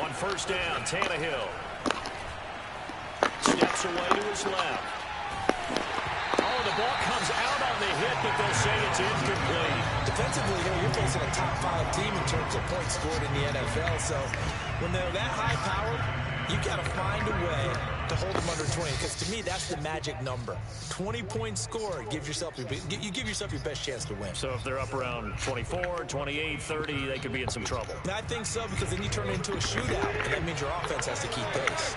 On first down, Tannehill steps away to his left. Oh, the ball comes out on the hit, but they'll say it's incomplete. Defensively, here, you're facing a top-5 team in terms of points scored in the NFL. So when they're that high-powered, you got to find a way to hold them under 20. Because to me, that's the magic number. 20-point score gives yourself you give yourself your best chance to win. So if they're up around 24, 28, 30, they could be in some trouble. And I think so, because then you turn it into a shootout, and that means your offense has to keep pace.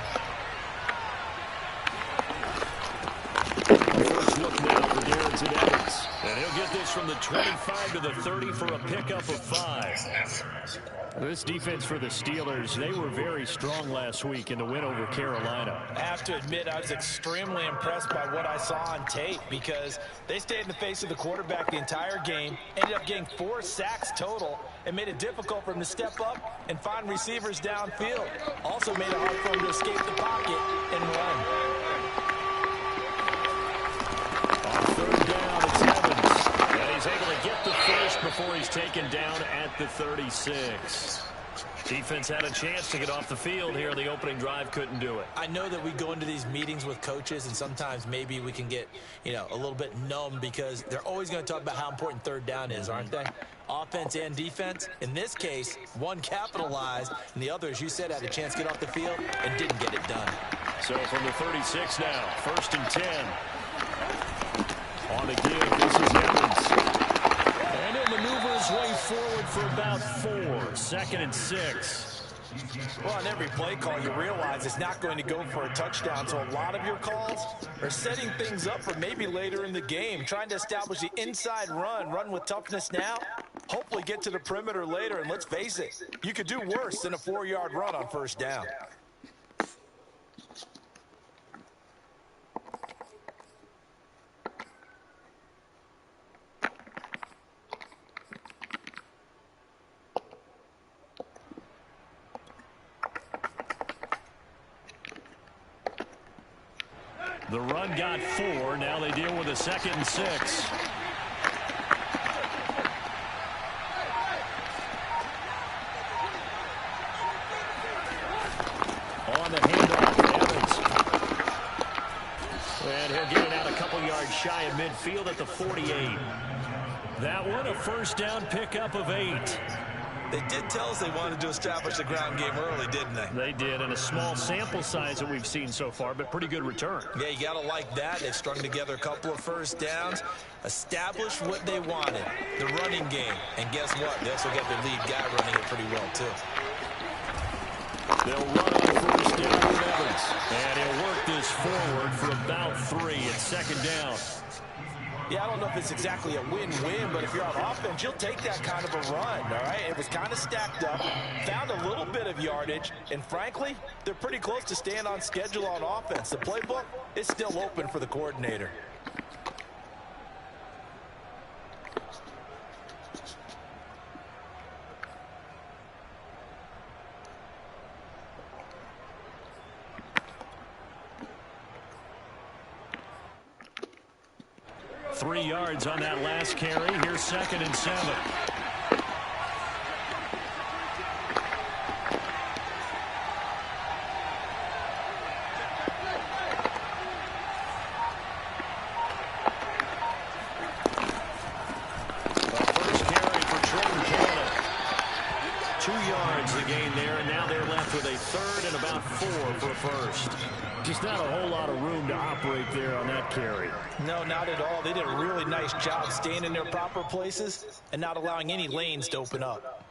First look now for Darren Evans. And he'll get this from the 25 to the 30 for a pickup of 5. This defense for the Steelers, they were very strong last week in the win over Carolina. I have to admit, I was extremely impressed by what I saw on tape because they stayed in the face of the quarterback the entire game, ended up getting 4 sacks total, and made it difficult for him to step up and find receivers downfield. Also made it hard for him to escape the pocket and run. On third down, it's Evans. And he's able to get the first before he's taken down at the 36. Defense had a chance to get off the field here. The opening drive couldn't do it. I know that we go into these meetings with coaches, and sometimes maybe we can get, a little bit numb because they're always going to talk about how important third down is, aren't they? Offense and defense. In this case, one capitalized, and the other, as you said, had a chance to get off the field and didn't get it done. So from the 36 now, 1st and 10. On the give, this is Evans. And he'll maneuver his way forward for about 4. 2nd and 6. Well, on every play call, you realize it's not going to go for a touchdown. So a lot of your calls are setting things up for maybe later in the game, trying to establish the inside run with toughness now, hopefully get to the perimeter later. And let's face it, you could do worse than a 4-yard run on first down. The run got 4. Now they deal with a 2nd and 6. On the handoff, Evans. And he'll get it out a couple yards shy of midfield at the 48. That one, a first down pickup of 8. They did tell us they wanted to establish the ground game early, didn't they? They did, and a small sample size that we've seen so far, but pretty good return. Yeah, you got to like that. They've strung together a couple of first downs, established what they wanted, the running game. And guess what? They also got their lead guy running it pretty well, too. They'll run on first down with Evans. And he'll work this forward for about 3. It's 2nd down. Yeah, I don't know if it's exactly a win-win, but if you're on offense, you'll take that kind of a run, all right? It was kind of stacked up, found a little bit of yardage, and frankly, they're pretty close to staying on schedule on offense. The playbook is still open for the coordinator. Three yards on that last carry. Here's 2nd and 7. First carry for Trenton Canada. 2 yards the gain there, and now they're left with a 3rd and about 4 for a first. Just not a whole lot of room to operate there on that carry. No, not at all. They did a really nice job staying in their proper places and not allowing any lanes to open up.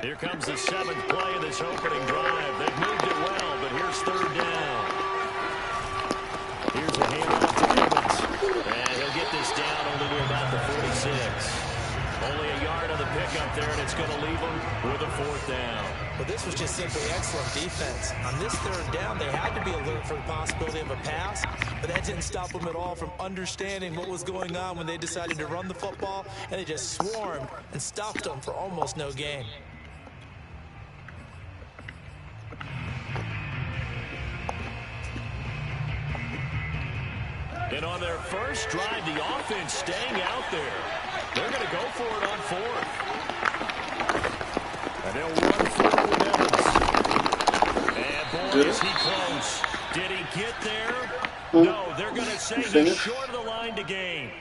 Here comes the 7th play of this opening drive. They've moved it well, but here's 3rd down. Here's a handoff to Evans. And he'll get this down only to about the 46. Only a yard on the pickup there, and it's going to leave them with a fourth down. Well, this was just simply excellent defense. On this third down, they had to be alert for the possibility of a pass, but that didn't stop them at all from understanding what was going on when they decided to run the football, and they just swarmed and stopped them for almost no gain. And on their first drive, the offense staying out there. They're going to go for it on fourth. And they'll run forward with Evans. And boy, is he close. Did he get there? No, they're going to say he's short of the line to gain.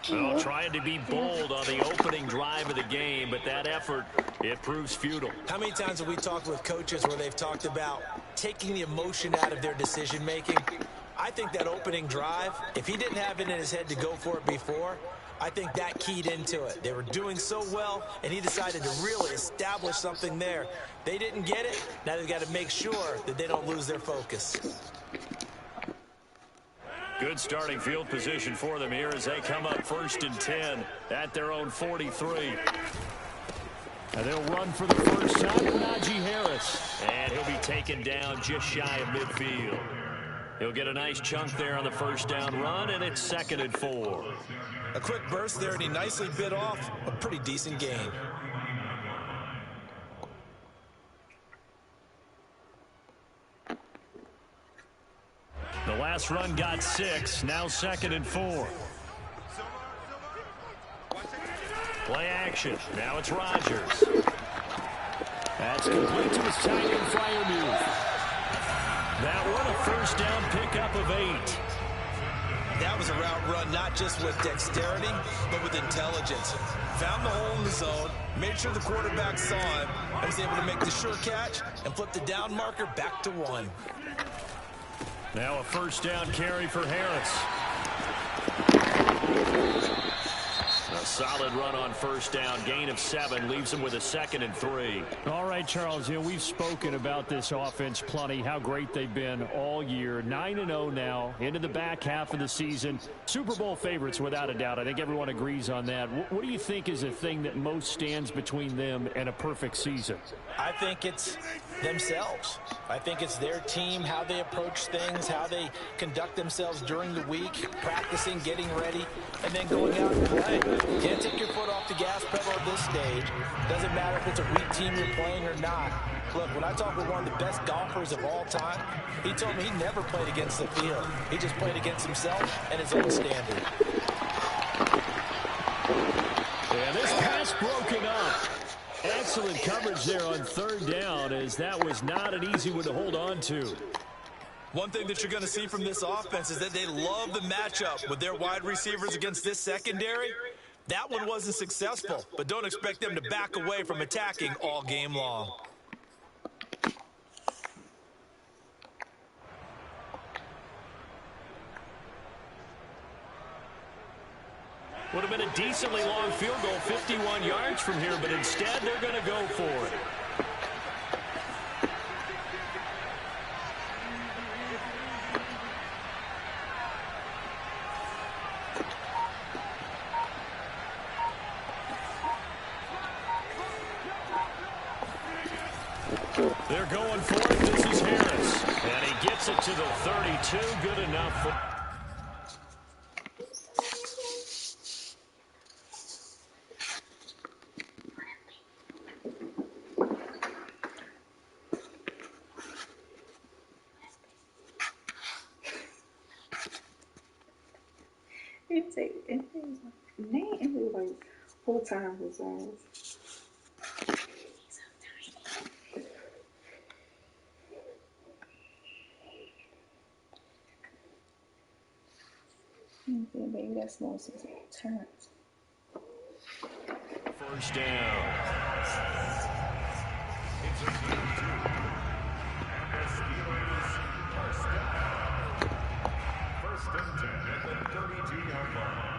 Well, trying to be bold on the opening drive of the game, but that effort, it proves futile. How many times have we talked with coaches where they've talked about taking the emotion out of their decision-making? I think that opening drive, if he didn't have it in his head to go for it before, I think that keyed into it. They were doing so well, and he decided to really establish something there. They didn't get it. Now they've got to make sure that they don't lose their focus. Good starting field position for them here as they come up 1st and 10 at their own 43. And they'll run for the first time with Najee Harris. And he'll be taken down just shy of midfield. He'll get a nice chunk there on the first down run, and it's 2nd and 4. A quick burst there, and he nicely bit off a pretty decent gain. The last run got 6, now 2nd and 4. Play action. Now it's Rodgers. That's complete to his tight end Freiermuth. That one a first down pickup of 8. That was a route run not just with dexterity, but with intelligence. Found the hole in the zone, made sure the quarterback saw him, and was able to make the sure catch and flip the down marker back to 1. Now a first down carry for Harris. A solid run on first down. Gain of 7 leaves him with a 2nd and 3. All right, Charles, we've spoken about this offense plenty, how great they've been all year. 9-0 now, into the back half of the season. Super Bowl favorites, without a doubt. I think everyone agrees on that. What do you think is the thing that most stands between them and a perfect season? I think it's themselves. I think it's their team, how they approach things, how they conduct themselves during the week, practicing, getting ready, and then going out and playing. Can't take your foot off the gas pedal at this stage. Doesn't matter if it's a weak team you're playing or not. Look, when I talk with one of the best golfers of all time, he told me he never played against the field. He just played against himself and his own standard. Yeah, this pass broken up. Excellent coverage there on 3rd down, as that was not an easy one to hold on to. One thing that you're going to see from this offense is that they love the matchup with their wide receivers against this secondary. That one wasn't successful, but don't expect them to back away from attacking all game long. Would have been a decently long field goal, 51 yards from here, but instead they're going to go for it. They're going for it. This is Harris. And he gets it to the 32. Good enough for... It was like 4 times his size. Baby, that small since it turns. First down. It's a 2-2. And the Steelers are stopped. 1st and 10 at the 32-yard line.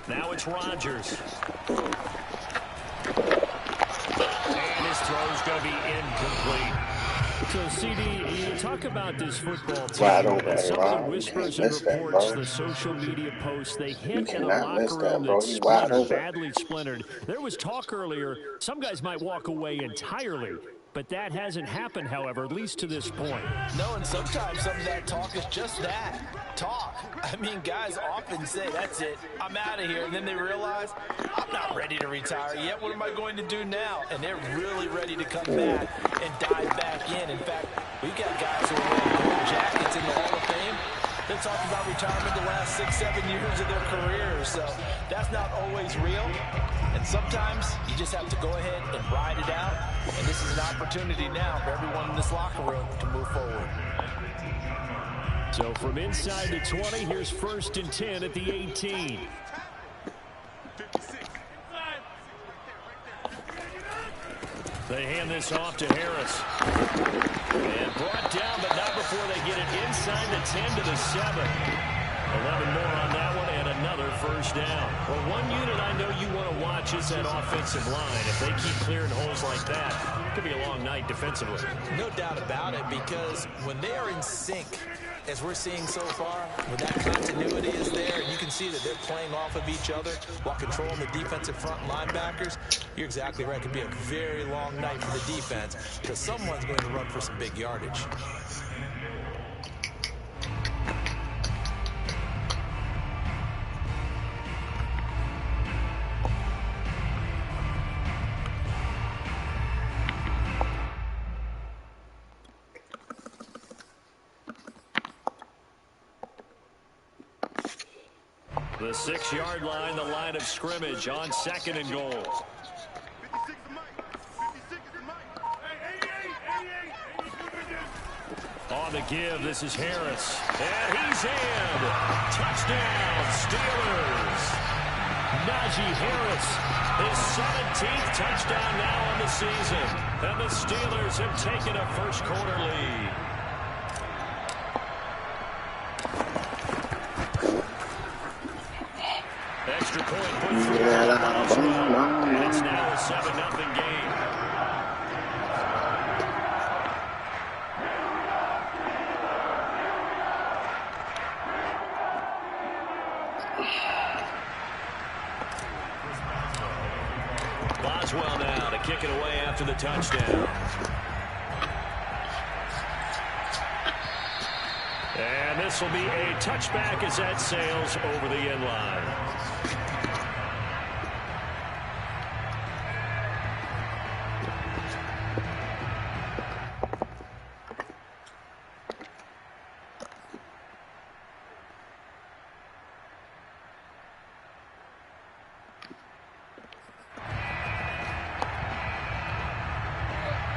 Now it's Rodgers. And his throw's going to be incomplete. So, CD, you talk about this football Wide team open, and some of the Ron. You whispers can't and miss that, reports, bro. the social media posts, they You hint at a cannot locker miss that, room bro. that's He's wide splintered, open. badly splintered. There was talk earlier, some guys might walk away entirely. But that hasn't happened, however, at least to this point. No, and sometimes some of that talk is just that, talk. I mean, guys often say, that's it, I'm out of here. And then they realize, I'm not ready to retire yet. What am I going to do now? And they're really ready to come back and dive back in. In fact, we've got guys who are wearing gold jackets in the Hall of Fame. They're talking about retirement the last 6-7 years of their careers. So that's not always real. And sometimes you just have to go ahead and ride it out. And this is an opportunity now for everyone in this locker room to move forward. So from inside the 20, here's 1st and 10 at the 18. They hand this off to Harris. And brought down, but not before they get it inside the 10 to the 7. 11 more on that one, and another 1st down. Well, one unit I know you want to watch is that offensive line. If they keep clearing holes like that, it could be a long night defensively. No doubt about it, because when they are in sync, as we're seeing so far, when that continuity is there, and you can see that they're playing off of each other while controlling the defensive front linebackers, you're exactly right. It could be a very long night for the defense because someone's going to run for some big yardage. The 6-yard line, the line of scrimmage on 2nd and goal. On the give, this is Harris. And he's in. Touchdown, Steelers. Najee Harris, his 17th touchdown now on the season. And the Steelers have taken a first-quarter lead. Extra point put through Boswell. And it's now a 7-0 game. Boswell now to kick it away after the touchdown. And this will be a touchback as that sails over the end line.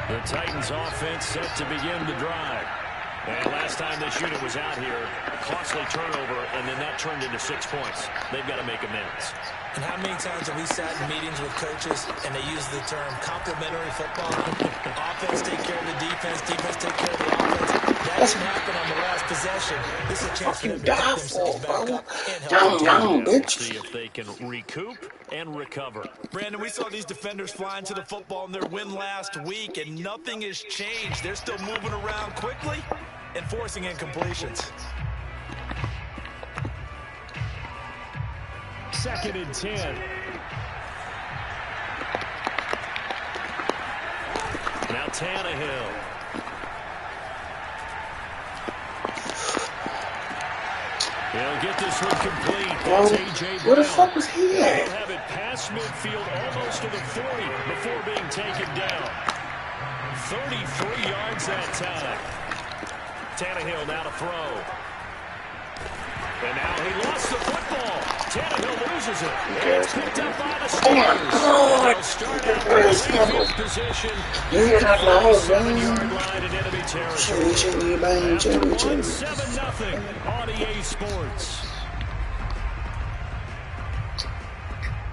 The Titans offense set to begin the drive. And last time this unit was out here, a costly turnover, and then that turned into 6 points. They've got to make amends. And how many times have we sat in meetings with coaches and they use the term complementary football? Offense take care of the defense, defense take care of the offense. That didn't happen on the last possession. This is a chance for them to get themselves back up and help the team. See if they can recoup and recover. Brandon, we saw these defenders flying to the football in their win last week, and nothing has changed. They're still moving around quickly and forcing incompletions. 2nd and 10. Now Tannehill. He'll get this one complete. That's A.J. Brown. Where the fuck was he at? He'll have it past midfield almost to the 40 before being taken down. 33 yards that time. Tannehill now to throw. And now he lost the football. Tannehill loses it. And it's picked up by the Steelers. They'll start out in position. You got my whole 7-yard line in enemy territory. After 1-7-0 on EA Sports.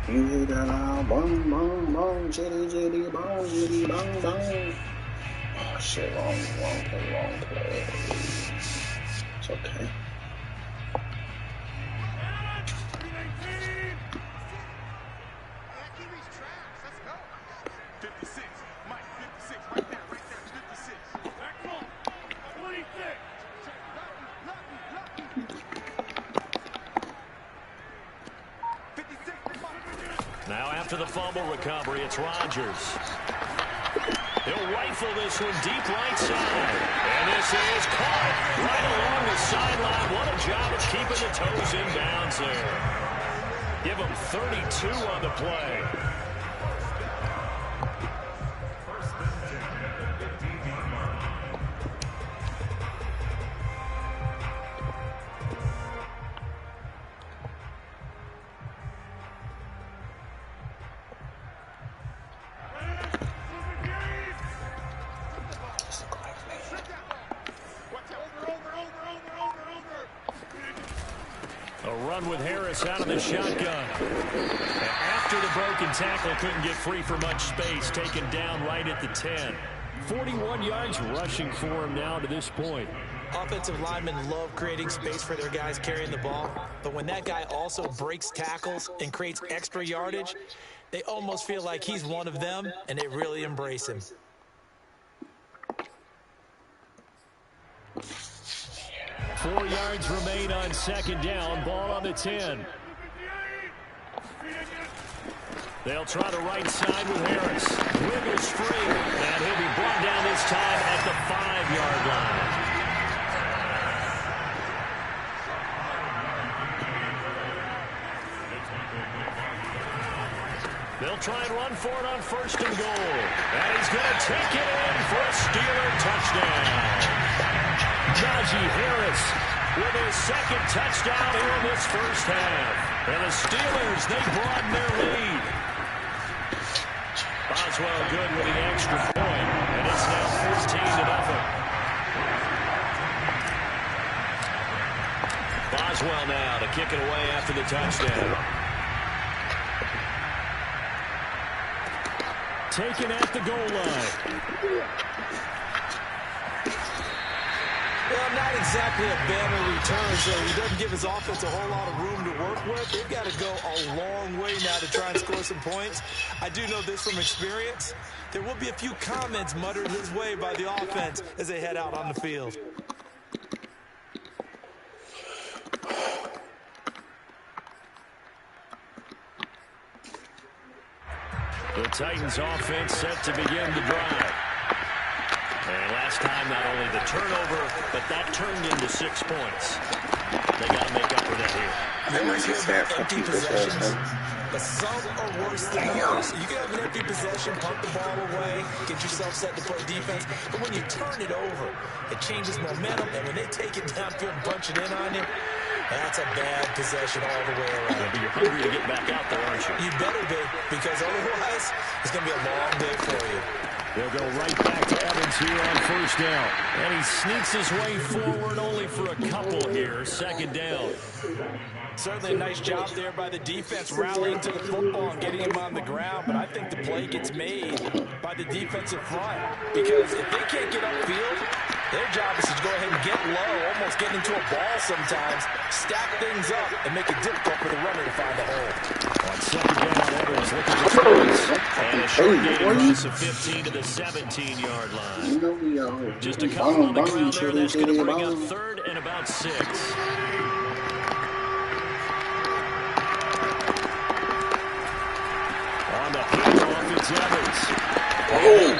You got a bong, bong, bong, jitty, jitty, bong, jitty, bong, bong. Oh, shit, wrong play. It's okay. Now after the fumble recovery, it's Rodgers. He'll rifle this one deep right side. And this is caught right along the sideline. What a job of keeping the toes in bounds there. Give him 32 on the play. A run with Harris out of the shotgun. And after the broken tackle, couldn't get free for much space. Taken down right at the 10. 41 yards rushing for him now to this point. Offensive linemen love creating space for their guys carrying the ball. But when that guy also breaks tackles and creates extra yardage, they almost feel like he's one of them, and they really embrace him. Four yards remain on second down. Ball on the 10. They'll try the right side with Harris. Wiggles free. And he'll be brought down this time at the 5-yard line. They'll try and run for it on first and goal. And he's going to take it in for a Steeler touchdown. Najee Harris with his second touchdown here in this first half. And the Steelers, they broaden their lead. Boswell good with the extra point. And it's now 14-0. Boswell now to kick it away after the touchdown. Taken at the goal line. Well, not exactly a banner return, so he doesn't give his offense a whole lot of room to work with. They've got to go a long way now to try and score some points. I do know this from experience. There will be a few comments muttered his way by the offense as they head out on the field. The Titans offense set to begin the drive. And last time, not only the turnover, but that turned into 6 points. They got to make up for that here. You always hear about empty possessions, but some are worse than others. You can have an empty possession, punt the ball away, get yourself set to play defense. But when you turn it over, it changes momentum. And when they take it downfield and punch it in on you, that's a bad possession all the way around. But you're hungry to get back out there, aren't you? You better be, because otherwise, it's going to be a long day for you. They'll go right back to Evans here on first down. And he sneaks his way forward only for a couple here. Second down. Certainly a nice job there by the defense rallying to the football and getting him on the ground. But I think the play gets made by the defensive front. Because if they can't get upfield, their job is to go ahead and get low, almost get into a ball sometimes, stack things up, and make it difficult for the runner to find a hole. On second down, Evans looking to close. And a short gain loss of 15 to the 17-yard line. Just a couple on the ground there. That's going to bring up third and about 6. On the handoff, it's Evans. Oh,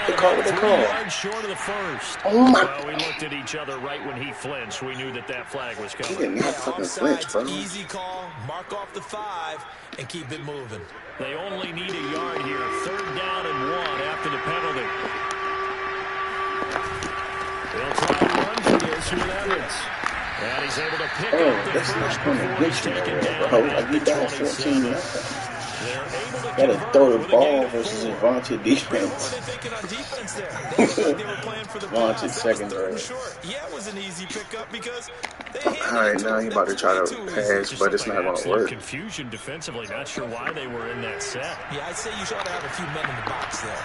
the call with the call. 3 yards short of the first. Oh my! Well, we looked at each other right when he flinched. We knew that flag was He coming. did not fucking flinch, bro. Easy call, mark off the 5, and keep it moving. They only need a yard here. Third down and 1 after the penalty. They'll try to run for this with Evans. And he's able to pick up the That's first not going to before get he's you taken nowhere, down bro. at Like, the you down 27. 14-0. They're able to Gotta convert throw the with a ball gain of versus 4. vaunted defense. What were they thinking on defense there? They looked like they were playing for the Vaunted pass. That was secondary. third and short. Yeah, it was an easy pickup because they handed Alright, it to now him. you That about to was try way to too easy. pass, Just but it's looked not like going to absolute work. confusion defensively. Not sure why they were in that set. Yeah, I'd say you should have a few men in the box there.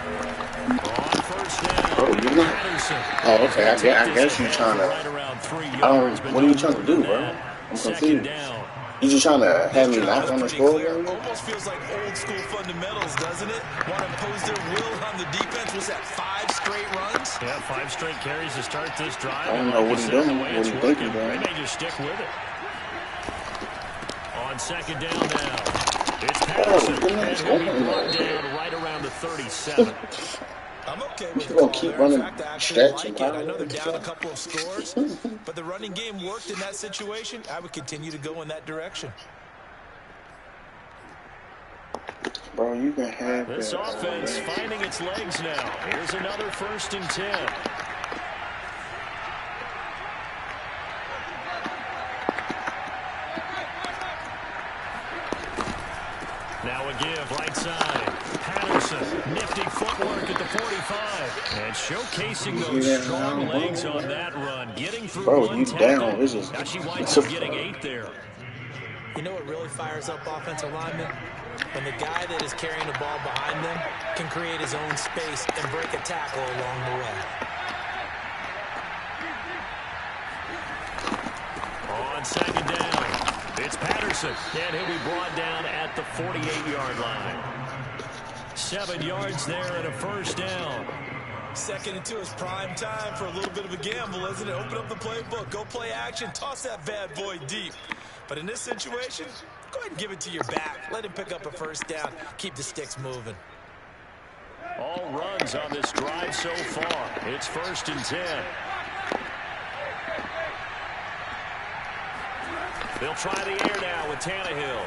On first down. Oh, you're not? Patterson. Oh, okay. I guess you're trying to. Right around 3 yards, but What are no you trying to more do, than bro? that. I'm Second confused. down. You just trying to have me This not drive on the is pretty score clear. game? Almost feels like old school fundamentals, doesn't it? Want to impose their will on the defense. Was that 5 straight runs? Yeah, 5 straight carries to start this drive. I don't And know like what you he's said, doing, the way what it's he thinking, working, bro. they may just stick with it. On second down now. It's Patterson, and he'll be brought down right around the 37. I'm okay with the Gonna call keep there. In running fact, I actually stretch like and it. I power. know they're down a couple of scores, but the running game worked in that situation. I would continue to go in that direction. Bro, you can have this offense finding its legs now. Here's another 1st and 10. Now a give right side. Patterson, nifty footwork at the 45. And showcasing those strong legs on that run. Getting through one tackle. Now she winds up getting 8 there. You know what really fires up offensive linemen? When the guy that is carrying the ball behind them can create his own space and break a tackle along the way. On second down, it's Patterson, and he'll be brought down at the 48-yard line. 7 yards there and a 1st down. Second and 2 is prime time for a little bit of a gamble, isn't it? Open up the playbook, go play action, toss that bad boy deep. But in this situation, go ahead and give it to your back. Let him pick up a 1st down. Keep the sticks moving. All runs on this drive so far. It's 1st and 10. They'll try the air now with Tannehill.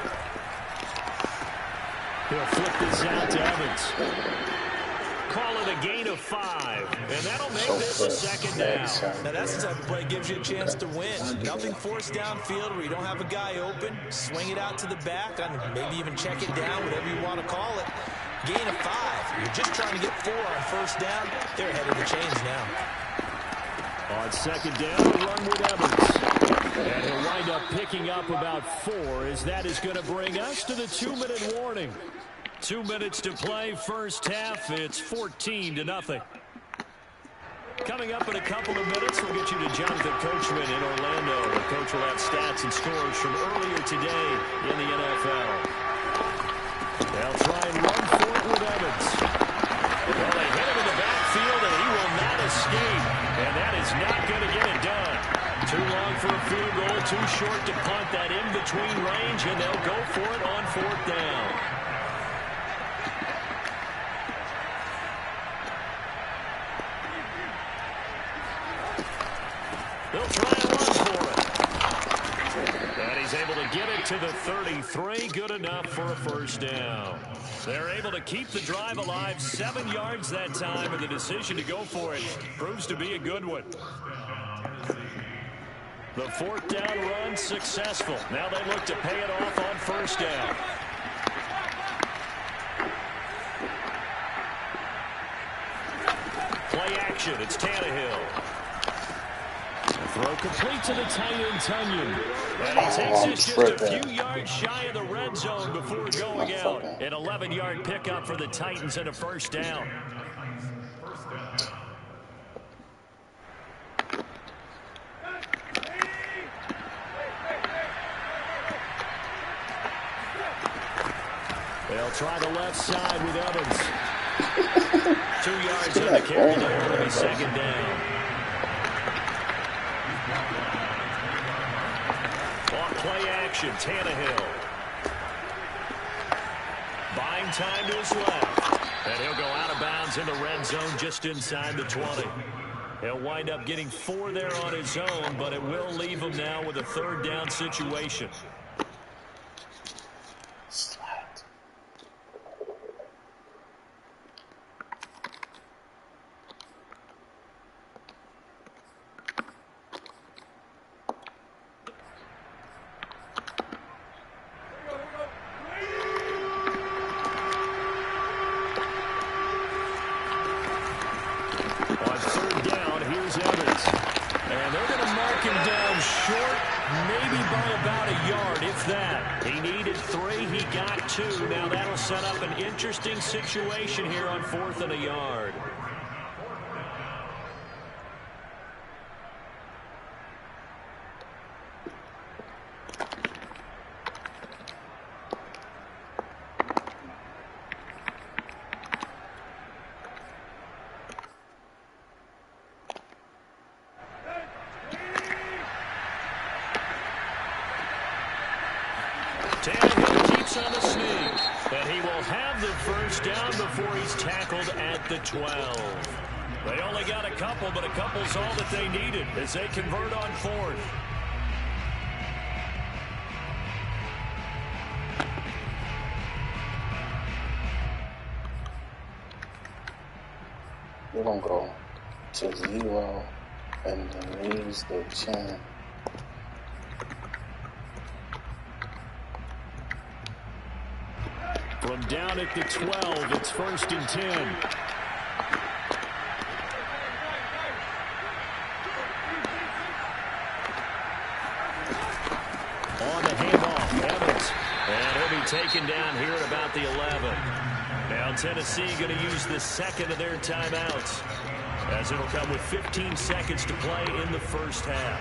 He'll flip this out to Evans. Call it a gain of 5, and that'll make this a 2nd down. Now that's the type of play that gives you a chance to win. Nothing forced downfield where you don't have a guy open. Swing it out to the back, and maybe even check it down, whatever you want to call it. Gain of 5. You're just trying to get 4 on 1st down. They're ahead of the chains now. On 2nd down, a run with Evans. And he'll wind up picking up about 4, as that is going to bring us to the 2-minute warning. 2 minutes to play, 1st half. It's 14-0. Coming up in a couple of minutes, we'll get you to Jonathan Coachman in Orlando. The coach will have stats and scores from earlier today in the NFL. They'll try and run for it with Evans. Well, they hit him in the backfield, and he will not escape. And that is not going to get it done. Too long for a field goal, too short to punt that in-between range, and they'll go for it on 4th down. They'll try and run for it. And he's able to get it to the 33. Good enough for a 1st down. They're able to keep the drive alive. 7 yards that time, and the decision to go for it proves to be a good one. The 4th down run successful. Now they look to pay it off on 1st down. Play action. It's Tannehill. Throw complete to the tight end, Tunyon. And he takes this just a few yards shy of the red zone before going out. An 11-yard pickup for the Titans and a 1st down. They'll try the left side with Evans. 2 yards on the carry there. It'll be 2nd down. Play action, Tannehill. Buying time to his left. And he'll go out of bounds in the red zone just inside the 20. He'll wind up getting 4 there on his own, but it will leave him now with a 3rd down situation. Set up an interesting situation here on 4th and a yard. Tannehill keeps on the sneak, and he will have the first down before he's tackled at the 12. They only got a couple, but a couple's all that they needed as they convert on fourth. We're going to go to 0 and then raise the 10. From down at the 12, it's 1st and 10. On the handoff, Evans. And he'll be taken down here at about the 11. Now Tennessee going to use the second of their timeouts, as it'll come with 15 seconds to play in the first half.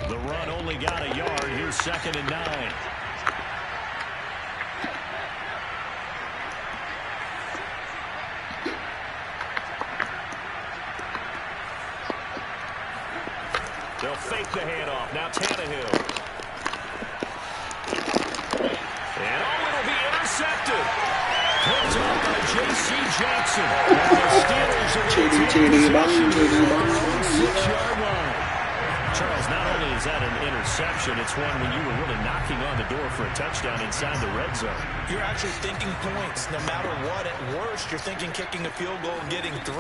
The run only got a yard. Here's 2nd and 9. They'll fake the handoff. Now Tannehill. And it'll be intercepted. Picked up by J.C. Jackson. And the Steelers are going to take possession at their own 6-yard line. Charles, not only is that an interception, it's one when you were really knocking on the door for a touchdown inside the red zone. You're actually thinking points. No matter what, at worst, you're thinking kicking a field goal and getting 3.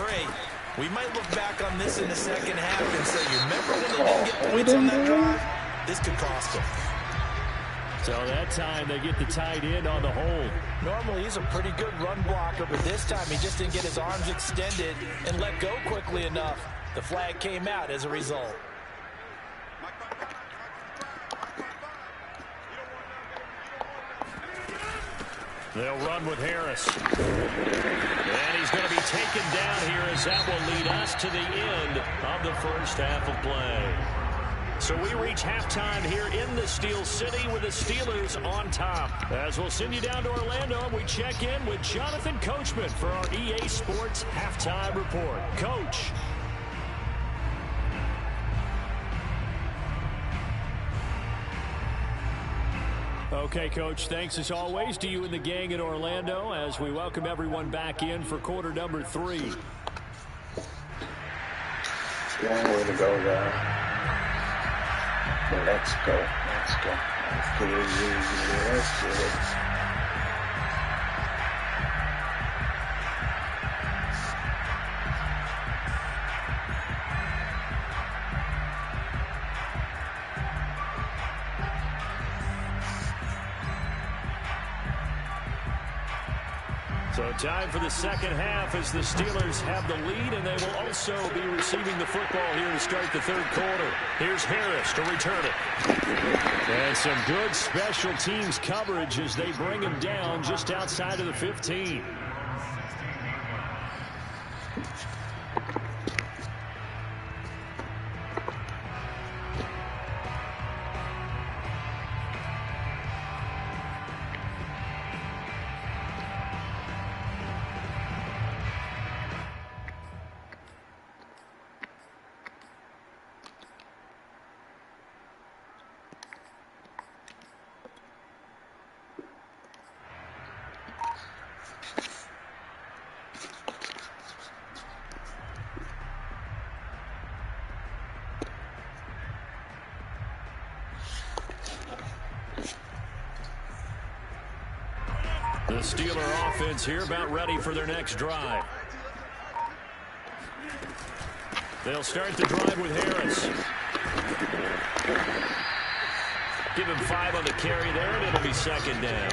We might look back on this in the second half and say, you remember when they didn't get points on that drive? This could cost them. So that time they get the tight end on the hold. Normally he's a pretty good run blocker, but this time he just didn't get his arms extended and let go quickly enough. The flag came out as a result. They'll run with Harris. And he's going to be taken down here as that will lead us to the end of the first half of play. So we reach halftime here in the Steel City with the Steelers on top. As we'll send you down to Orlando, and we check in with Jonathan Coachman for our EA Sports Halftime Report. Coach. Okay, Coach, thanks as always to you and the gang in Orlando as we welcome everyone back in for quarter number 3. Long way to go, guys. But let's go. Let's go. Let's get it. Let's get it. So time for the second half as the Steelers have the lead, and they will also be receiving the football here to start the third quarter. Here's Harris to return it. And some good special teams coverage as they bring him down just outside of the 15. The Steeler offense here about ready for their next drive. They'll start the drive with Harris. Give him 5 on the carry there, and it'll be second down.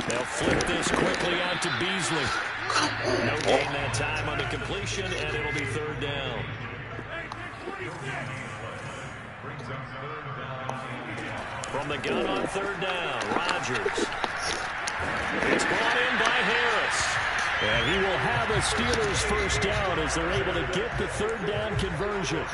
They'll flip this quickly out to Beasley. No gain that time on the completion, and it'll be third down. From the gun on third down, Rodgers. It's brought in by Harris. And he will have a Steelers first down as they're able to get the third down conversion.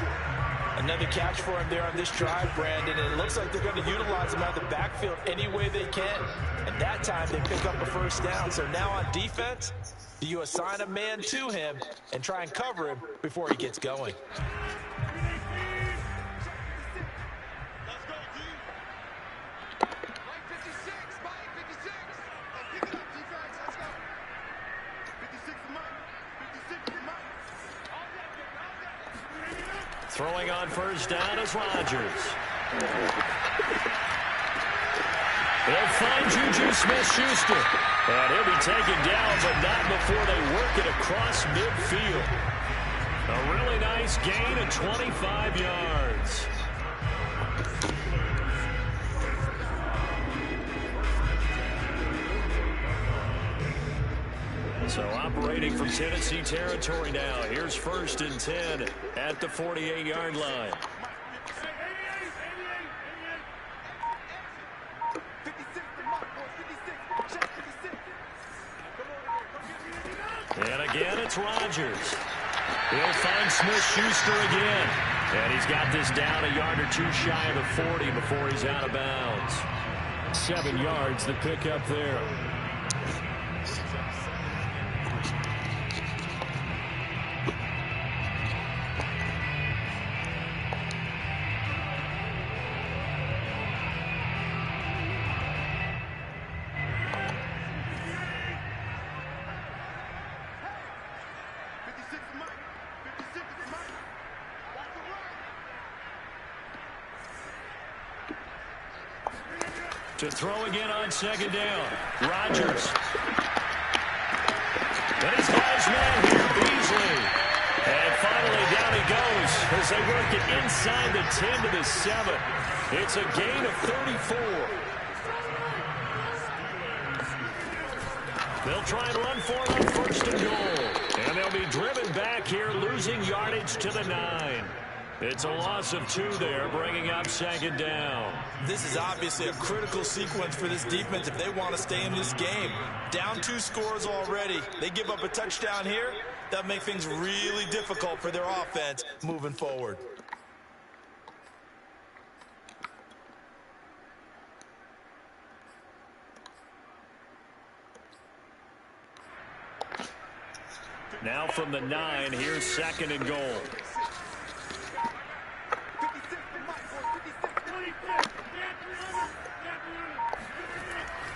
Another catch for him there on this drive, Brandon, and it looks like they're going to utilize him out of the backfield any way they can. And that time they pick up a first down. So now on defense, do you assign a man to him and try and cover him before he gets going? Throwing on first down is Rodgers. They'll find Juju Smith-Schuster. And he'll be taken down, but not before they work it across midfield. A really nice gain of 25 yards. So operating from Tennessee territory now. Here's 1st and 10 at the 48-yard line. And again, it's Rodgers. He'll find Smith-Schuster again. And he's got this down a yard or two shy of the 40 before he's out of bounds. 7 yards, the pickup there. To throw again on 2nd down. Rodgers. And he's got his man here, Beasley. And finally down he goes as they work it inside the 10 to the 7. It's a gain of 34. They'll try and run for it on 1st and goal. And they'll be driven back here, losing yardage to the 9. It's a loss of 2 there, bringing up 2nd down. This is obviously a critical sequence for this defense if they want to stay in this game. Down 2 scores already. They give up a touchdown here. That makes things really difficult for their offense moving forward. Now from the 9, here's 2nd and goal.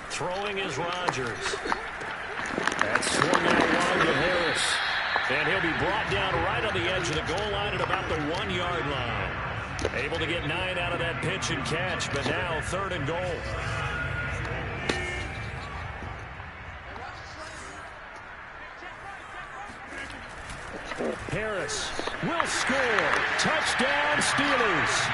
Throwing is Rodgers. That's swung out wide to Harris. And he'll be brought down right on the edge of the goal line at about the 1-yard line. Able to get 9 out of that pitch and catch, but now 3rd and goal. Harris will score. Touchdown, Steelers.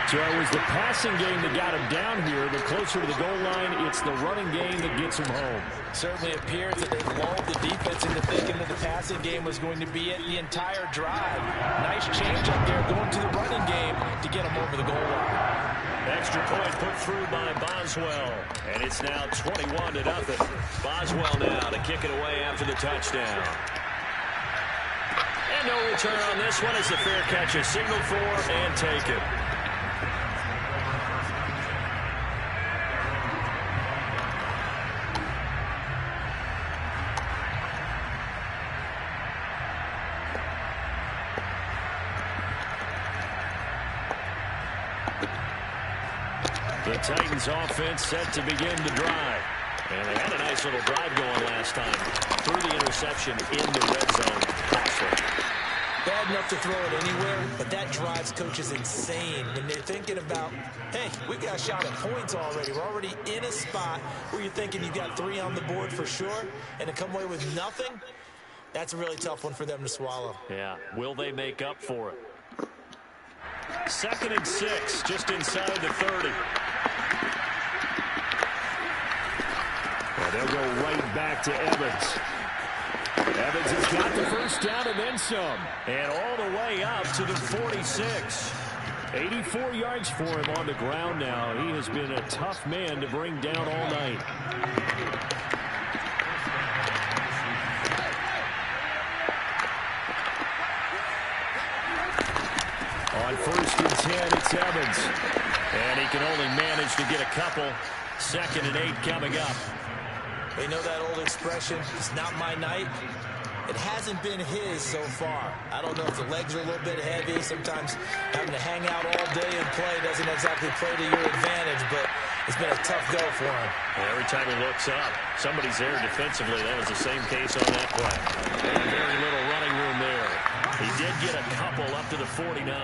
So it was the passing game that got him down here. The closer to the goal line, it's the running game that gets him home. Certainly appears that they've lulled the defense into thinking that the passing game was going to be it the entire drive. Nice change up there going to the running game to get him over the goal line. Extra point put through by Boswell. And it's now 21-0. Boswell now to kick it away after the touchdown. And no return on this one as the fair catch is signaled for and taken. The Titans offense set to begin the drive. And they had a nice little drive going last time. Threw the interception in the red zone. Costly. Bad enough to throw it anywhere, but that drives coaches insane when they're thinking about, hey, we got a shot at points already. We're already in a spot where you're thinking you got 3 on the board for sure, and to come away with nothing, that's a really tough one for them to swallow. Yeah, will they make up for it? 2nd and 6, just inside the 30. Well, they'll go right back to Evans. Evans has got the first down and then some. And all the way up to the 46. 84 yards for him on the ground now. He has been a tough man to bring down all night. On 1st again, it's Evans. And he can only manage to get a couple. 2nd and 8 coming up. You know that old expression, it's not my night? It hasn't been his so far. I don't know if the legs are a little bit heavy. Sometimes having to hang out all day and play doesn't exactly play to your advantage, but it's been a tough go for him. Every time he looks up, somebody's there defensively. That was the same case on that play. And very little running room there. He did get a couple up to the 49.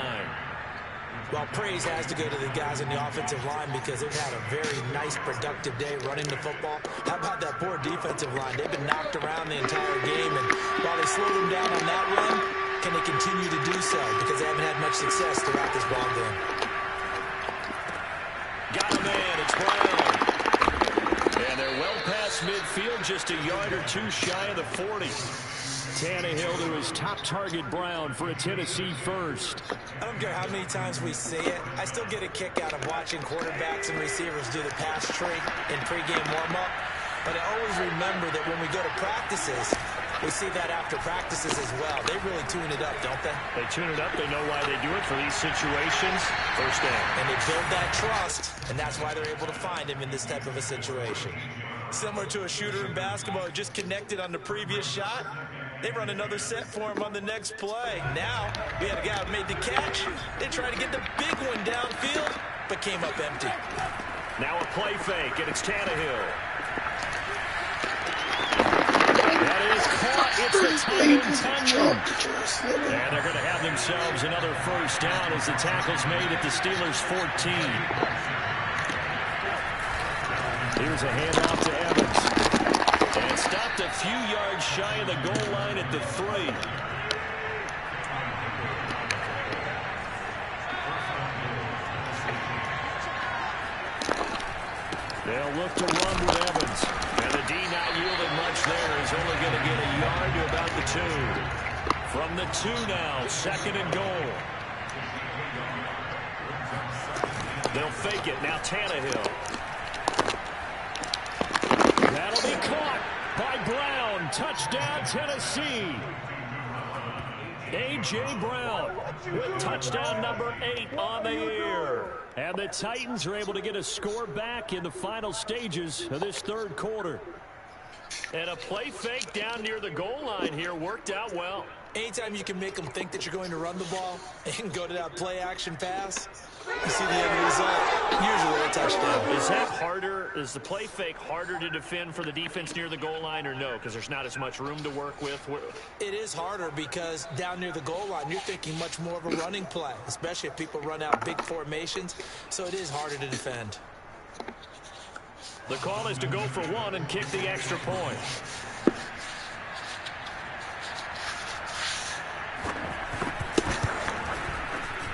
Well, praise has to go to the guys in the offensive line because they've had a very nice, productive day running the football. How about that poor defensive line? They've been knocked around the entire game, and while they slowed them down on that run, can they continue to do so? Because they haven't had much success throughout this ball game. Got a man. It's Brown. And they're well past midfield, just a yard or two shy of the 40. Tannehill to his top target, Brown, for a Tennessee first. I don't care how many times we see it. I still get a kick out of watching quarterbacks and receivers do the pass tree in pregame warm-up. But I always remember that when we go to practices, we see that after practices as well. They really tune it up, don't they? They tune it up. They know why they do it for these situations. First down. And they build that trust, and that's why they're able to find him in this type of a situation. Similar to a shooter in basketball who just connected on the previous shot. They run another set for him on the next play. Now, we had a guy who made the catch. They tried to get the big one downfield, but came up empty. Now a play fake, and it's Tannehill. That is caught. It's the tight end. And they're going to have themselves another first down as the tackle's made at the Steelers' 14. Here's a handoff to Evans. And stopped a few yards shy of the goal line at the 3. They'll look to run with Evans. And the D not yielding much there. Is only going to get a yard to about the 2. From the 2 now, 2nd and goal. They'll fake it. Now Tannehill. That'll be caught by Brown. Touchdown, Tennessee. A.J. Brown with touchdown number 8 on the year. And the Titans are able to get a score back in the final stages of this 3rd quarter. And a play fake down near the goal line here worked out well. Anytime you can make them think that you're going to run the ball and go to that play-action pass, you see the end result, usually a touchdown. Is that harder? Is the play fake harder to defend for the defense near the goal line or no? Because there's not as much room to work with? It is harder because down near the goal line, you're thinking much more of a running play, especially if people run out big formations. So it is harder to defend. The call is to go for 1 and kick the extra point.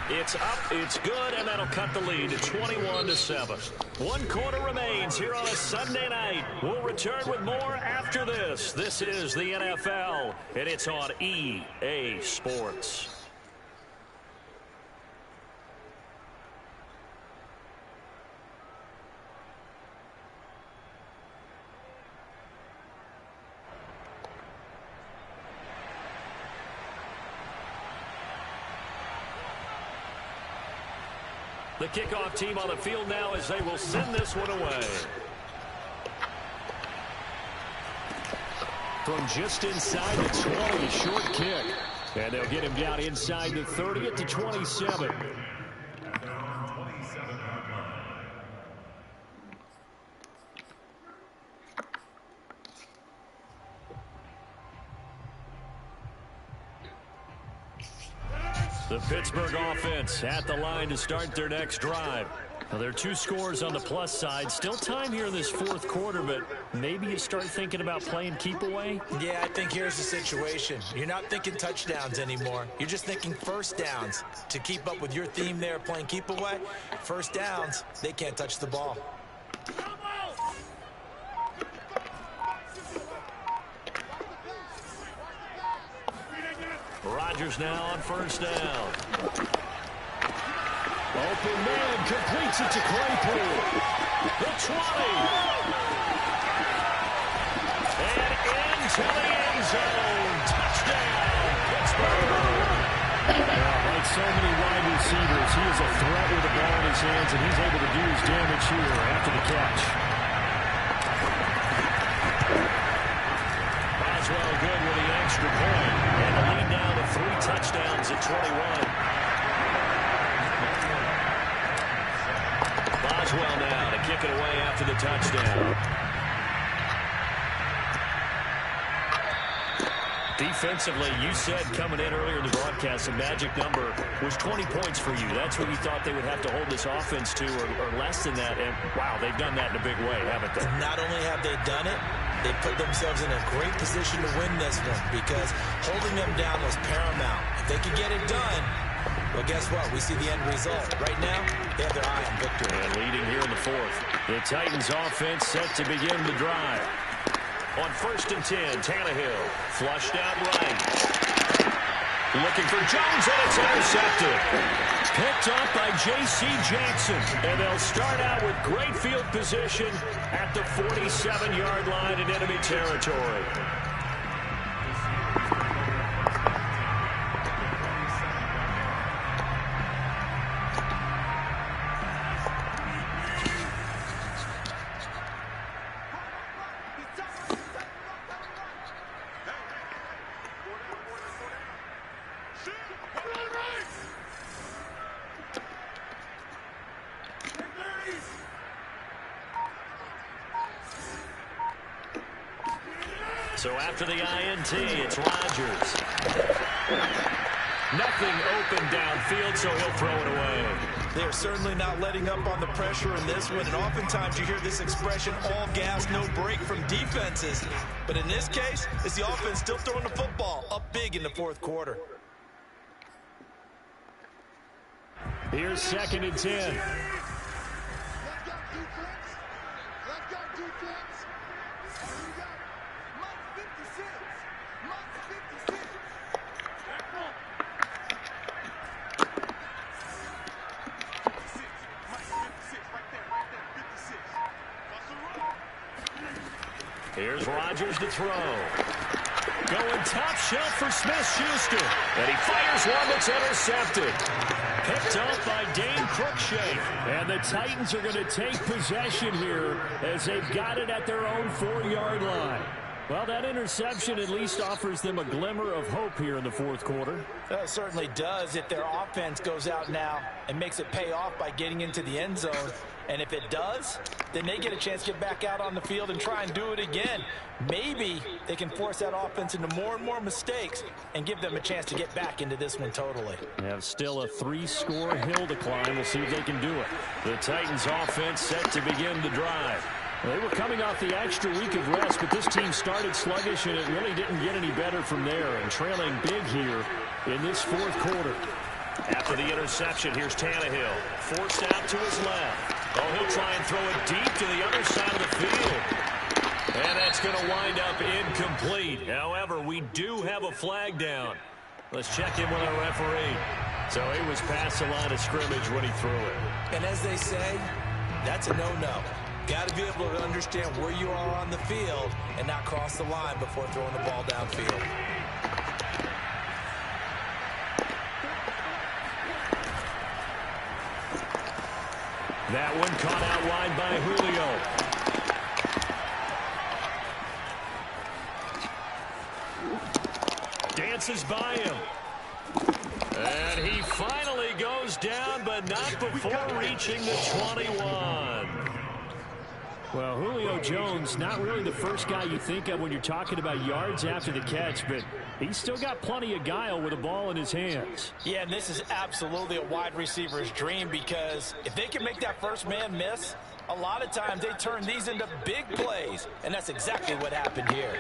It's up, it's good, and that'll cut the lead to 21-7. 1 quarter remains here on a Sunday night. We'll return with more after this. This is the NFL, and it's on EA Sports. The kickoff team on the field now as they will send this one away. From just inside the 20, short kick. And they'll get him down inside the 30 at the 27. The Pittsburgh offense at the line to start their next drive. Now, there are 2 scores on the plus side. Still time here in this 4th quarter, but maybe you start thinking about playing keep away? Yeah, I think here's the situation. You're not thinking touchdowns anymore. You're just thinking first downs. To keep up with your theme there, playing keep away, first downs, they can't touch the ball. Rodgers now on first down. Open man completes it to Claypool. The 20. And into the end zone. Touchdown, Pittsburgh. Right so many wide receivers. He is a threat with the ball in his hands, and he's able to do his damage here after the catch. Boswell good with the extra point. And the lead now to 3 touchdowns at 21. Boswell now to kick it away after the touchdown. Defensively, you said coming in earlier in the broadcast, the magic number was 20 points for you. That's what you thought they would have to hold this offense to, or less than that. And, wow, they've done that in a big way, haven't they? Not only have they done it, they put themselves in a great position to win this one because holding them down was paramount. If they could get it done, well, guess what? We see the end result. Right now, they have their eye on victory. And leading here in the 4th. The Titans offense set to begin the drive. On 1st and 10, Tannehill flushed out right. Looking for Jones, and it's intercepted. Picked up by J.C. Jackson. And they'll start out with great field position at the 47-yard line in enemy territory. So after the INT, it's Rodgers. Nothing open downfield, so he'll throw it away. They're certainly not letting up on the pressure in this one, and oftentimes you hear this expression, all gas, no break from defenses. But in this case, it's the offense still throwing the football up big in the 4th quarter. Here's 2nd and 10. Here's Rodgers to throw. Going top shelf for Smith-Schuster. And he fires one that's intercepted. Picked up by Dane Cruikshank. And the Titans are going to take possession here as they've got it at their own 4-yard line. Well, that interception at least offers them a glimmer of hope here in the 4th quarter. It certainly does if their offense goes out now and makes it pay off by getting into the end zone. And if it does, then they get a chance to get back out on the field and try and do it again. Maybe they can force that offense into more and more mistakes and give them a chance to get back into this one totally. They have still a 3-score hill to climb. We'll see if they can do it. The Titans offense set to begin the drive. They were coming off the extra week of rest, but this team started sluggish, and it really didn't get any better from there, and trailing big here in this 4th quarter. After the interception, here's Tannehill. Forced out to his left. Oh, he'll try and throw it deep to the other side of the field. And that's going to wind up incomplete. However, we do have a flag down. Let's check in with our referee. So he was past the line of scrimmage when he threw it. And as they say, that's a no-no. Got to be able to understand where you are on the field and not cross the line before throwing the ball downfield. That one caught out wide by Julio. Dances by him. And he finally goes down, but not before reaching the 21. Well, Julio Jones, not really the first guy you think of when you're talking about yards after the catch, but he's still got plenty of guile with a ball in his hands. Yeah, and this is absolutely a wide receiver's dream because if they can make that first man miss, a lot of times they turn these into big plays, and that's exactly what happened here.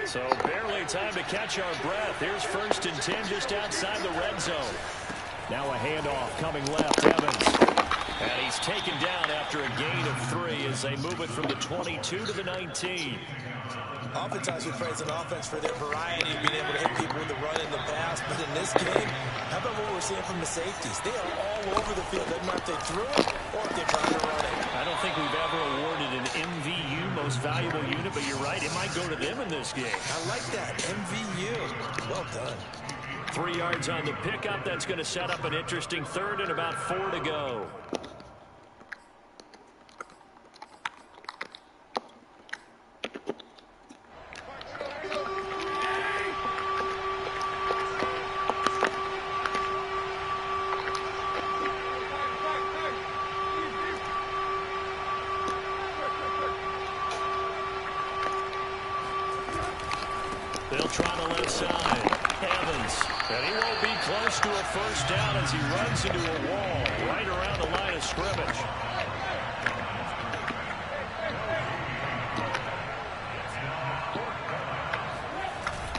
So barely time to catch our breath. Here's 1st and 10 just outside the red zone. Now a handoff coming left, Evans. And he's taken down after a gain of 3 as they move it from the 22 to the 19. Oftentimes we praise an offense for their variety of being able to hit people with the run and the pass, but in this game, how about what we're seeing from the safeties? They are all over the field. Doesn't matter if they threw it or if they tried to run it. I don't think we've ever awarded an MVU, most valuable unit, but you're right, it might go to them in this game. I like that, MVU. Well done. 3 yards on the pickup. That's going to set up an interesting third and about 4 to go. They'll try the left side. Evans. And he won't be close to a first down as he runs into a wall right around the line of scrimmage.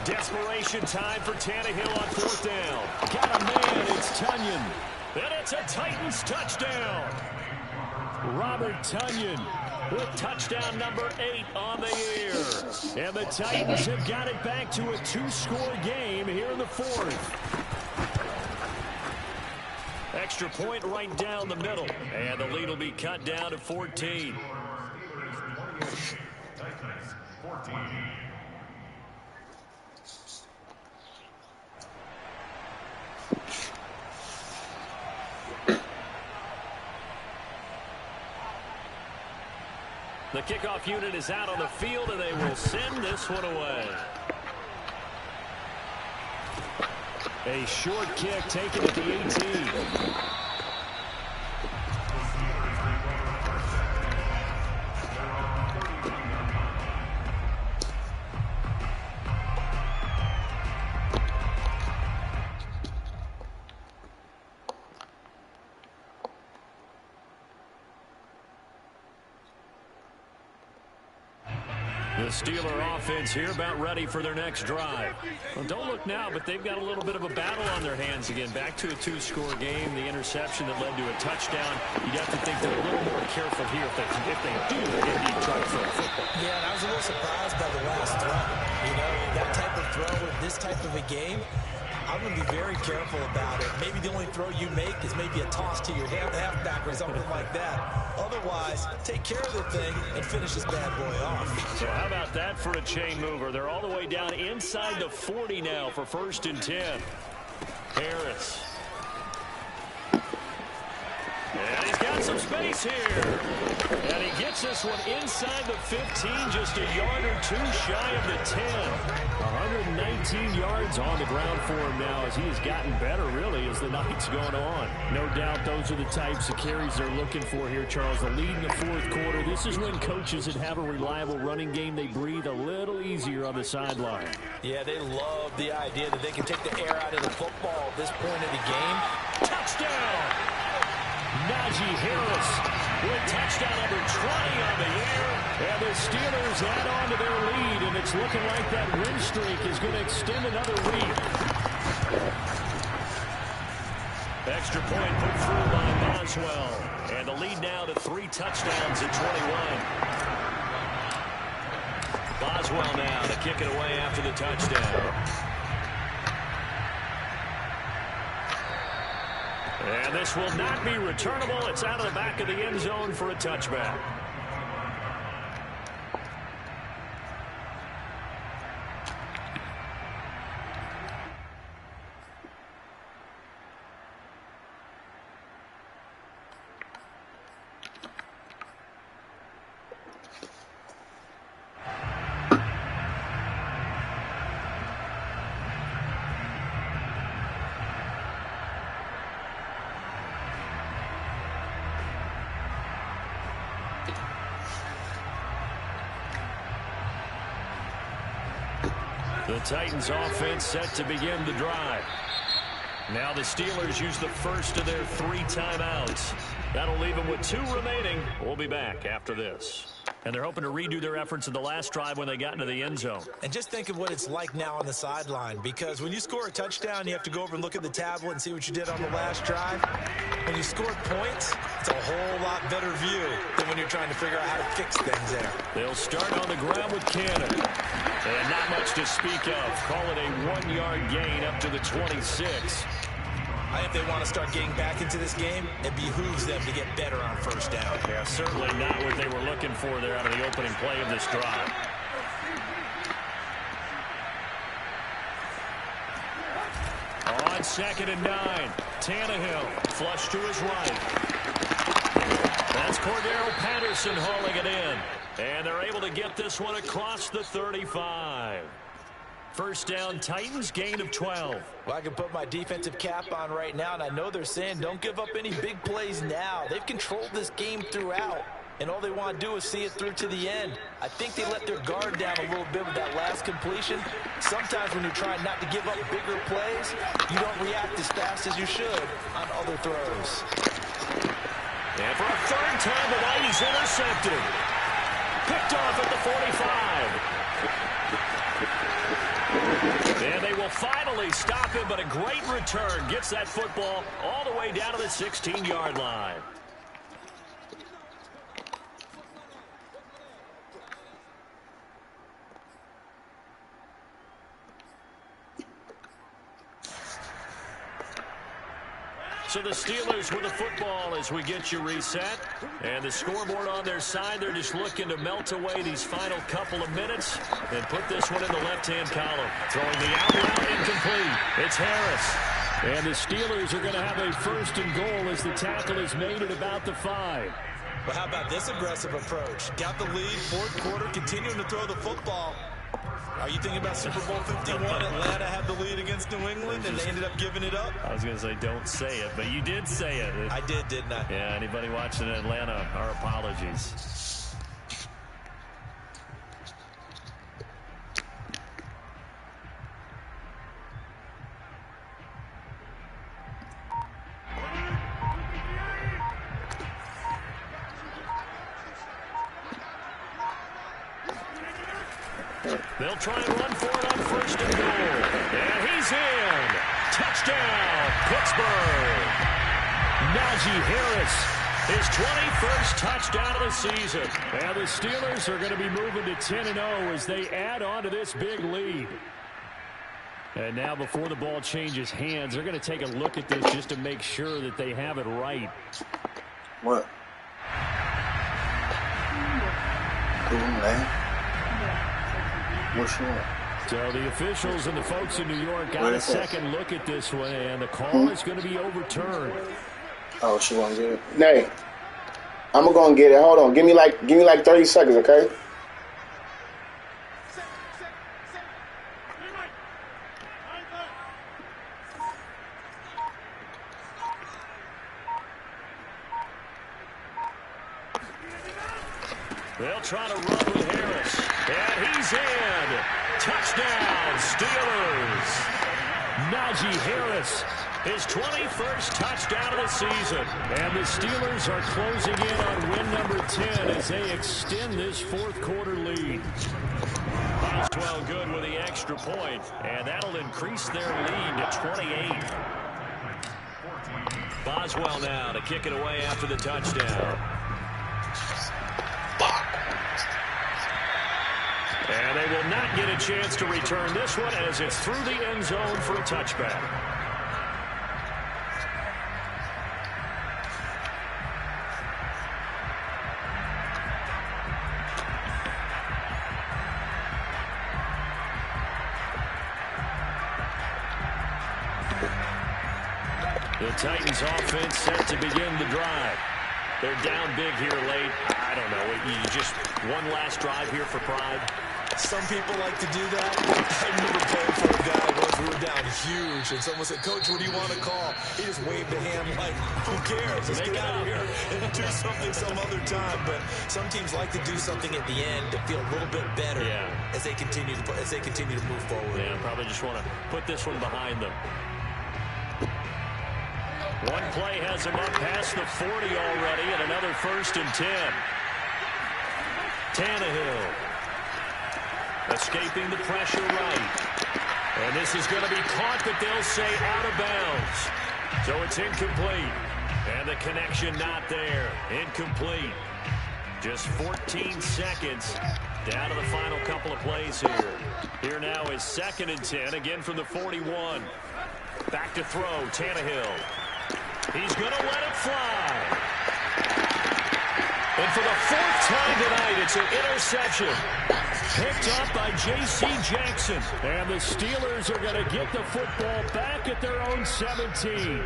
Desperation time for Tannehill on 4th down. Got a man. It's Tonyan. And it's a Titans touchdown. Robert Tonyan with touchdown number 8 on the year. And the Titans have got it back to a 2-score game here in the 4th. Extra point right down the middle. And the lead will be cut down to 14. The kickoff unit is out on the field, and they will send this one away. A short kick taken at the 18. The Steeler offense here about ready for their next drive. Well, don't look now, but they've got a little bit of a battle on their hands again. Back to a 2-score game. The interception that led to a touchdown. You'd have to think they're a little more careful here if they do indeed try to throw a football. Yeah, and I was a little surprised by the last throw. You know, that type of throw with this type of a game, I'm going to be very careful about it. Maybe the only throw you make is maybe a toss to your halfback or something like that. Otherwise, take care of the thing and finish this bad boy off. So how about that for a chain mover? They're all the way down inside the 40 now for 1st and 10. Harris. And he's got some space here. And he gets this one inside the 15, just a yard or 2 shy of the 10. 119 yards on the ground for him now as he has gotten better, really, as the night's going on. No doubt those are the types of carries they're looking for here, Charles. The lead in the 4th quarter. This is when coaches that have a reliable running game, they breathe a little easier on the sideline. Yeah, they love the idea that they can take the air out of the football at this point of the game. Touchdown! Najee Harris with touchdown number 20 on the year. And the Steelers add on to their lead, and it's looking like that win streak is going to extend another week. Extra point put through by Boswell. And the lead now to 3 touchdowns at 21. Boswell now to kick it away after the touchdown. And this will not be returnable. It's out of the back of the end zone for a touchback. The Titans offense set to begin the drive. Now the Steelers use the first of their 3 timeouts. That'll leave them with 2 remaining. We'll be back after this. And they're hoping to redo their efforts in the last drive when they got into the end zone. And just think of what it's like now on the sideline, because when you score a touchdown, you have to go over and look at the tablet and see what you did on the last drive. When you score points, it's a whole lot better view than when you're trying to figure out how to fix things there. They'll start on the ground with Cannon. And not much to speak of. Call it a 1-yard gain up to the 26. I think they want to start getting back into this game. It behooves them to get better on first down. Yeah, certainly not what they were looking for there out of the opening play of this drive. on 2nd and 9. Tannehill flush to his right. That's Cordero Patterson hauling it in. And they're able to get this one across the 35. First down, Titans, gain of 12. Well, I can put my defensive cap on right now, and I know they're saying don't give up any big plays now. They've controlled this game throughout, and all they want to do is see it through to the end. I think they let their guard down a little bit with that last completion. Sometimes when you're trying not to give up bigger plays, you don't react as fast as you should on other throws. And for a third time tonight, he's intercepted. Picked off at the 45. And they will finally stop him, but a great return. Gets that football all the way down to the 16-yard line. So the Steelers with the football as we get you reset. And the scoreboard on their side, they're just looking to melt away these final couple of minutes and put this one in the left-hand column. Throwing the out route incomplete. It's Harris. And the Steelers are going to have a first and goal as the tackle is made at about the 5. But how about this aggressive approach? Got the lead, fourth quarter, continuing to throw the football. Are you thinking about Super Bowl 51? Atlanta had the lead against New England, and they ended up giving it up? I was going to say don't say it, but you did say it. I did, didn't I? Yeah, anybody watching Atlanta, our apologies. They'll try and run for it on first and goal. And he's in. Touchdown, Pittsburgh. Najee Harris, his 21st touchdown of the season. And the Steelers are going to be moving to 10-0 as they add on to this big lead. And now before the ball changes hands, they're going to take a look at this just to make sure that they have it right. What? Cool, man. What's wrong? So the officials and the folks in New York got a second look at this one, and the call is going to be overturned. Oh, she won't get it. Nay, I'm gonna go and get it. Hold on, give me like 30 seconds, okay? They'll try to run with Harris. And he's in. Touchdown, Steelers. Najee Harris, his 21st touchdown of the season. And the Steelers are closing in on win number 10 as they extend this fourth quarter lead. Boswell good with the extra point, and that'll increase their lead to 28. Boswell now to kick it away after the touchdown. And they will not get a chance to return this one as it's through the end zone for a touchback. The Titans offense set to begin the drive. They're down big here late. I don't know. You just one last drive here for pride. Some people like to do that. I remember playing for a guy once we were down huge, and someone said, "Coach, what do you want to call?" He just waved a hand like, "Who cares? Let's get out of here and do something some other time." But some teams like to do something at the end to feel a little bit better as they continue to move forward. Yeah, probably just want to put this one behind them. One play has him up past the 40 already, and another 1st and 10. Tannehill escaping the pressure right. And this is going to be caught, but they'll say out of bounds. So it's incomplete. And the connection not there. Incomplete. Just 14 seconds down to the final couple of plays here. Here now is 2nd and 10, again from the 41. Back to throw, Tannehill. He's going to let it fly. And for the fourth time tonight, it's an interception. Picked up by J.C. Jackson. And the Steelers are going to get the football back at their own 17.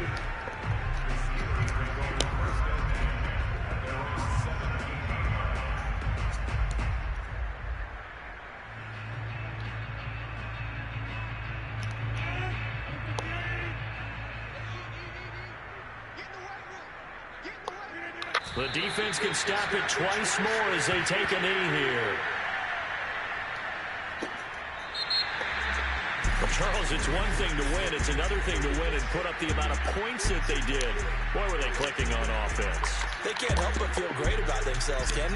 The defense can stop it twice more as they take a knee here. But Charles, it's one thing to win. It's another thing to win and put up the amount of points that they did. Boy, were they clicking on offense. They can't help but feel great about themselves, can they?